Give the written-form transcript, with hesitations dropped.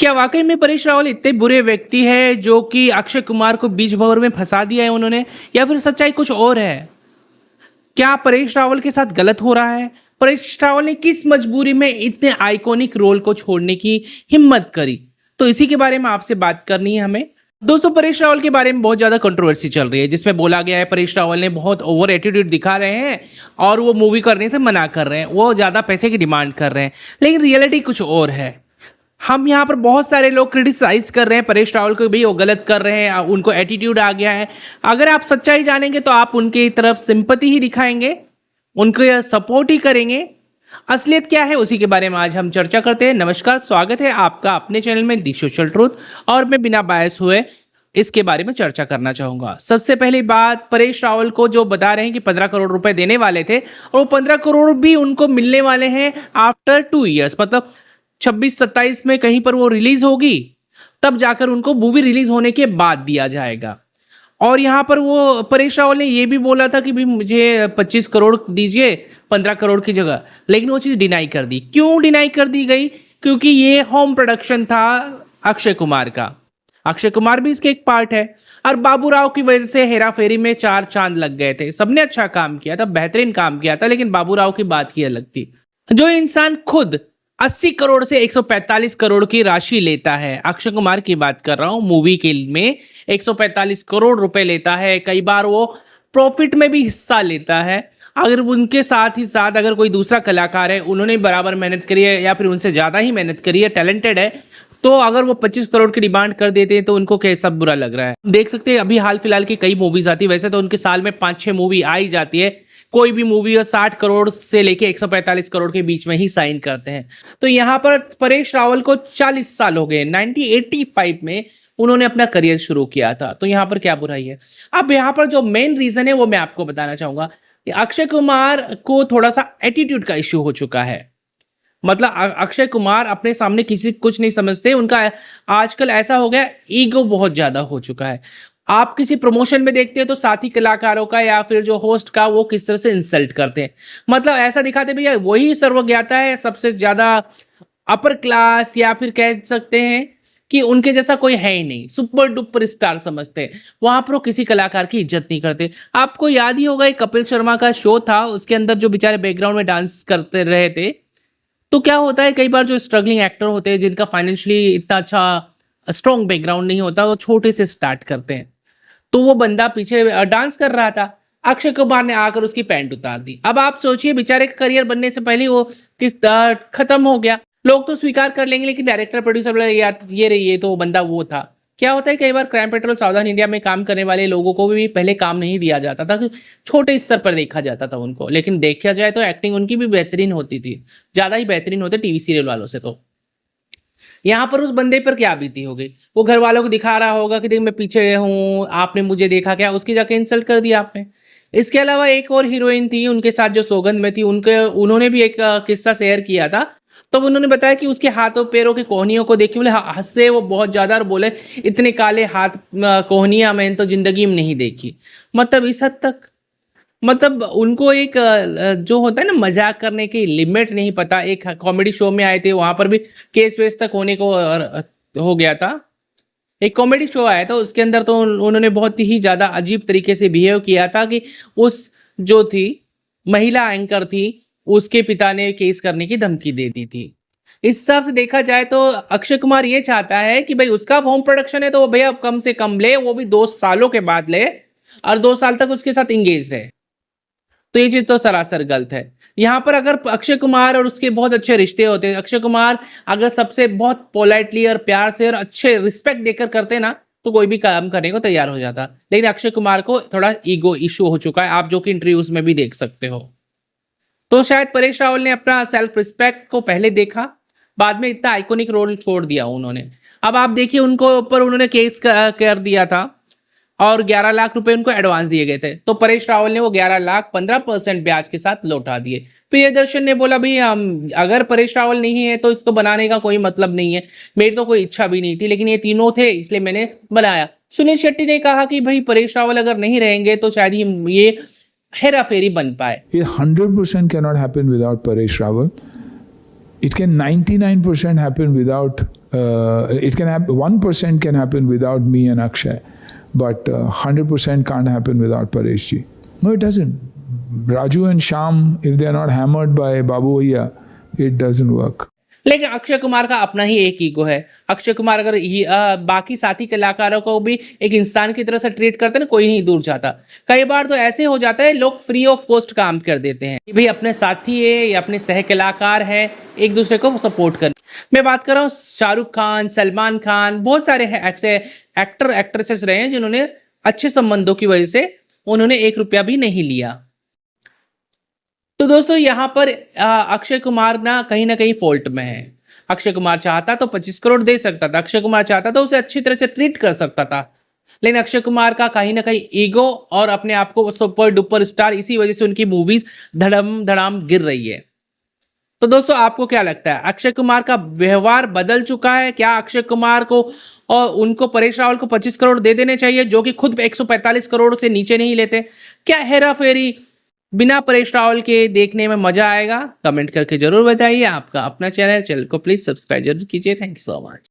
क्या वाकई में परेश रावल इतने बुरे व्यक्ति है जो कि अक्षय कुमार को बीच भंवर में फंसा दिया है उन्होंने, या फिर सच्चाई कुछ और है? क्या परेश रावल के साथ गलत हो रहा है? परेश रावल ने किस मजबूरी में इतने आइकॉनिक रोल को छोड़ने की हिम्मत करी? तो इसी के बारे में आपसे बात करनी है हमें। दोस्तों, परेश रावल के बारे में बहुत ज्यादा कंट्रोवर्सी चल रही है, जिसमें बोला गया है परेश रावल ने बहुत ओवर एटीट्यूड दिखा रहे हैं और वो मूवी करने से मना कर रहे हैं, वो ज्यादा पैसे की डिमांड कर रहे हैं। लेकिन रियलिटी कुछ और है। हम यहाँ पर बहुत सारे लोग क्रिटिसाइज कर रहे हैं परेश रावल को, भी वो गलत कर रहे हैं, उनको एटीट्यूड आ गया है। अगर आप सच्चाई जानेंगे तो आप उनकी तरफ सिंपैथी ही दिखाएंगे, उनको सपोर्ट ही करेंगे। असलियत क्या है उसी के बारे में आज हम चर्चा करते हैं। नमस्कार, स्वागत है आपका अपने चैनल में दी सोशल ट्रूथ, और मैं बिना बायस हुए इसके बारे में चर्चा करना चाहूंगा। सबसे पहली बात, परेश रावल को जो बता रहे हैं कि 15 करोड़ रुपए देने वाले थे, और वो 15 करोड़ भी उनको मिलने वाले हैं आफ्टर 2 इयर्स, मतलब 26-27 में कहीं पर वो रिलीज होगी, तब जाकर उनको मूवी रिलीज होने के बाद दिया जाएगा। और यहाँ पर वो परेश रावल ने ये भी बोला था कि भाई मुझे 25 करोड़ दीजिए 15 करोड़ की जगह, लेकिन वो चीज़ डिनाई कर दी। क्यों डिनाई कर दी गई? क्योंकि ये होम प्रोडक्शन था अक्षय कुमार का। अक्षय कुमार भी इसके एक पार्ट है, और बाबू राव की वजह से हेरा फेरी में 4 चांद लग गए थे। सबने अच्छा काम किया था, बेहतरीन काम किया था, लेकिन बाबू राव की बात ही अलग थी। जो इंसान खुद 80 करोड़ से 145 करोड़ की राशि लेता है, अक्षय कुमार की बात कर रहा हूं, मूवी के में 145 करोड़ रुपए लेता है, कई बार वो प्रॉफिट में भी हिस्सा लेता है। अगर उनके साथ ही साथ अगर कोई दूसरा कलाकार है, उन्होंने बराबर मेहनत करी है या फिर उनसे ज्यादा ही मेहनत करी है, टैलेंटेड है, तो अगर वो 25 करोड़ की डिमांड कर देते हैं तो उनको कैसा बुरा लग रहा है। देख सकते हैं अभी हाल फिलहाल की कई मूवीज आती है, वैसे तो उनके साल में 5-6 मूवी आई जाती है, कोई भी मूवी 60 करोड़ से लेके 145 करोड़ के बीच में ही साइन करते हैं। तो यहाँ पर परेश रावल को 40 साल हो गए, 1985 में उन्होंने अपना करियर शुरू किया था, तो यहाँ पर क्या बुराई है? अब यहाँ पर जो मेन रीजन है वो मैं आपको बताना चाहूंगा। अक्षय कुमार को थोड़ा सा एटीट्यूड का इश्यू हो चुका है। मतलब अक्षय कुमार अपने सामने किसी कुछ नहीं समझते, उनका आजकल ऐसा हो गया, ईगो बहुत ज्यादा हो चुका है। आप किसी प्रमोशन में देखते हैं तो साथी कलाकारों का या फिर जो होस्ट का वो किस तरह से इंसल्ट करते हैं, मतलब ऐसा दिखाते भैया वही सर्वज्ञाता है, सबसे ज्यादा अपर क्लास, या फिर कह सकते हैं कि उनके जैसा कोई है ही नहीं, सुपर डुपर स्टार समझते हैं। वहां पर वो किसी कलाकार की इज्जत नहीं करते। आपको याद ही होगा एक कपिल शर्मा का शो था, उसके अंदर जो बेचारे बैकग्राउंड में डांस करते रहे थे, तो क्या होता है कई बार जो स्ट्रगलिंग एक्टर होते हैं, जिनका फाइनेंशियली इतना अच्छा स्ट्रॉन्ग बैकग्राउंड नहीं होता, वो छोटे से स्टार्ट करते हैं। तो वो बंदा पीछे डांस कर रहा था, अक्षय कुमार ने आकर उसकी पैंट उतार दी। अब आप सोचिए, बेचारे का करियर बनने से पहले वो खत्म हो गया। लोग तो स्वीकार कर लेंगे, लेकिन डायरेक्टर प्रोड्यूसर ये तो बंदा वो था। क्या होता है कई बार क्राइम पेट्रोल सावधान इंडिया में काम करने वाले लोगों को भी पहले काम नहीं दिया जाता था, छोटे स्तर पर देखा जाता था उनको, लेकिन देखा जाए तो एक्टिंग उनकी भी बेहतरीन होती थी, ज्यादा ही बेहतरीन होते टीवी सीरियल वालों से। तो यहाँ पर उस बंदे पर क्या बीती होगी? वो घर वालों को दिखा रहा होगा कि देख मैं पीछे हूँ, आपने मुझे देखा क्या, उसकी जाके इंसल्ट कर दिया आपने। इसके अलावा एक और हीरोइन थी उनके साथ जो सौगंध में थी, उन्होंने भी एक किस्सा शेयर किया था। तब उन्होंने बताया कि उसके हाथों पैरों की कोहनियों को देख के बोले, हंसे वो बहुत ज्यादा और बोले इतने काले हाथ कोहनियां मैंने तो जिंदगी में नहीं देखी। मतलब इस हद तक, मतलब उनको एक जो होता है ना मजाक करने की लिमिट नहीं पता। एक कॉमेडी शो में आए थे, वहां पर भी केस वेस तक होने को हो गया था। एक कॉमेडी शो आया था, उसके अंदर तो उन्होंने बहुत ही ज्यादा अजीब तरीके से बिहेव किया था कि उस जो थी महिला एंकर थी, उसके पिता ने केस करने की धमकी दे दी थी। इस हिसाब से देखा जाए तो अक्षय कुमार ये चाहता है कि भाई उसका होम प्रोडक्शन है तो वो भैया कम से कम ले, वो भी 2 सालों के बाद ले, और 2 साल तक उसके साथ इंगेज रहे। तो ये चीज तो सरासर गलत है। यहाँ पर अगर अक्षय कुमार और उसके बहुत अच्छे रिश्ते होते हैं, अक्षय कुमार अगर सबसे बहुत पोलाइटली और प्यार से और अच्छे रिस्पेक्ट देकर करते ना, तो कोई भी काम करने को तैयार हो जाता। लेकिन अक्षय कुमार को थोड़ा ईगो इशू हो चुका है, आप जो कि इंटरव्यूज में भी देख सकते हो। तो शायद परेश रावल ने अपना सेल्फ रिस्पेक्ट को पहले देखा, बाद में इतना आइकॉनिक रोल छोड़ दिया उन्होंने। अब आप देखिए उनको ऊपर उन्होंने केस कर दिया था और 11 लाख रुपए उनको एडवांस दिए गए थे, तो परेश रावल ने वो 11 लाख 15% ब्याज के साथ लौटा दिए। प्रियदर्शन ने बोला भाई अगर परेश रावल नहीं है तो इसको बनाने का कोई मतलब नहीं है, मेरी तो कोई इच्छा भी नहीं थी, लेकिन ये तीनों थे इसलिए मैंने बनाया। सुनील शेट्टी ने कहा कि भाई परेश रावल अगर नहीं रहेंगे तो शायद ये हेरा फेरी बन पाए। It 100% cannot happen without Paresh Rawal. It can 99% happen without, it can happen, 1% can happen without me and Akshay, but 100% can't happen without Paresh ji. No, it doesn't. Raju and Shyam, if they are not hammered by Babu Bhaiya, it doesn't work. लेकिन अक्षय कुमार का अपना ही एक ego है। अक्षय कुमार अगर बाकी साथी कलाकारों को भी एक इंसान की तरह से ट्रीट करते ना, कोई नहीं दूर जाता। कई बार तो ऐसे हो जाता है, लोग फ्री ऑफ कॉस्ट काम कर देते हैं कि भाई अपने साथी है या अपने सह कलाकार है, एक दूसरे को सपोर्ट कर। मैं बात कर रहा हूँ शाहरुख खान, सलमान खान, बहुत सारे ऐसे एक्टर एक्ट्रेसेस रहे हैं जिन्होंने अच्छे संबंधों की वजह से उन्होंने 1 रुपया भी नहीं लिया। तो दोस्तों यहाँ पर अक्षय कुमार ना कहीं फॉल्ट में है। अक्षय कुमार चाहता तो 25 करोड़ दे सकता था, अक्षय कुमार चाहता तो उसे अच्छी तरह से ट्रीट कर सकता था, लेकिन अक्षय कुमार का कहीं ना कहीं ईगो और अपने आप को सुपर डुपर स्टार, इसी वजह से उनकी मूवीज धड़म धड़ाम गिर रही है। तो दोस्तों आपको क्या लगता है, अक्षय कुमार का व्यवहार बदल चुका है? क्या अक्षय कुमार को और उनको परेश रावल को 25 करोड़ दे देने चाहिए, जो कि खुद 145 करोड़ से नीचे नहीं लेते? क्या हेरा फेरी बिना परेश रावल के देखने में मजा आएगा? कमेंट करके जरूर बताइए। आपका अपना चैनल को प्लीज सब्सक्राइब जरूर कीजिए। Thank you so much.